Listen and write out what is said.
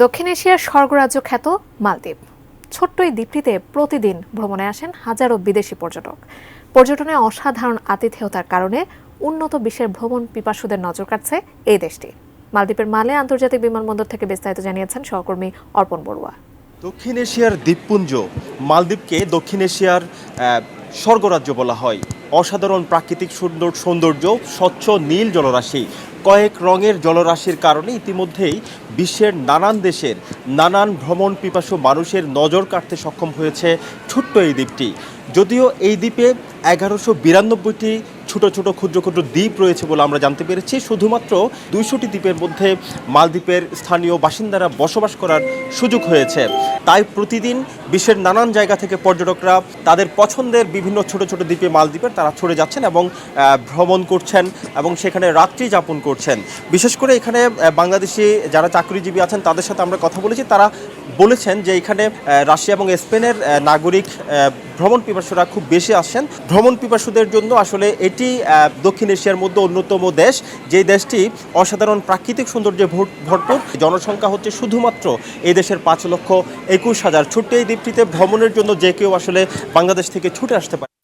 দক্ষিণ এশিয়ার স্বর্গরাজ্য খ্যাত মালদ্বীপ। ছোট্ট এই দ্বীপটিতে প্রতিদিন ভ্রমণে আসেন হাজারো বিদেশি পর্যটক। পর্যটনে অসাধারণ আতিথেয়তার কারণে উন্নত বিশ্বের ভ্রমণ পিপাসুদের নজর কাটছে এই দেশটি। মালদ্বীপের মালে আন্তর্জাতিক বিমানবন্দর থেকে বিস্তারিত জানিয়েছেন সহকর্মী অর্পণ বড়ুয়া। দক্ষিণ এশিয়ার দ্বীপপুঞ্জ মালদ্বীপকে দক্ষিণ এশিয়ার স্বর্গরাজ্য বলা হয়। অসাধারণ প্রাকৃতিক সৌন্দর্য, স্বচ্ছ নীল জলরাশি, কয়েক রঙের জলরাশির কারণে ইতিমধ্যেই বিশ্বের নানান দেশের নানান ভ্রমণ পিপাসু মানুষের নজর কাটতে সক্ষম হয়েছে ছোট্ট এই দ্বীপটি। যদিও এই দ্বীপে 1192টি ছোট ছোট ক্ষুদ্র ক্ষুদ্র দ্বীপ রয়েছে বলে আমরা জানতে পেরেছি। শুধুমাত্র 200টি দ্বীপের মধ্যে মালদ্বীপের স্থানীয় বাসিন্দারা বসবাস করার সুযোগ হয়েছে। তাই প্রতিদিন বিশ্বের নানান জায়গা থেকে পর্যটকরা তাদের পছন্দের বিভিন্ন ছোট ছোট দ্বীপে মালদ্বীপের তারা ছড়ে যাচ্ছেন এবং ভ্রমণ করছেন এবং সেখানে রাত্রি যাপন করছেন। বিশেষ করে এখানে বাংলাদেশি যারা চাকরিজীবী আছেন তাদের সাথে আমরা কথা বলেছি। তারা বলেছেন যে এখানে রাশিয়া এবং স্পেনের নাগরিক ভ্রমণ পিপাসুরা খুব বেশি আসছেন। ভ্রমণ পিপাসুদের জন্য আসলে এটি দক্ষিণ এশিয়ার মধ্যে অন্যতম দেশ, যেই দেশটি অসাধারণ প্রাকৃতিক সৌন্দর্যে ভরপুর। জনসংখ্যা হচ্ছে শুধুমাত্র এই দেশের 5,21,000। ছোট্ট এই দ্বীপটিতে ভ্রমণের জন্য যে কেউ আসলে বাংলাদেশ থেকে ছুটে আসতে পারে।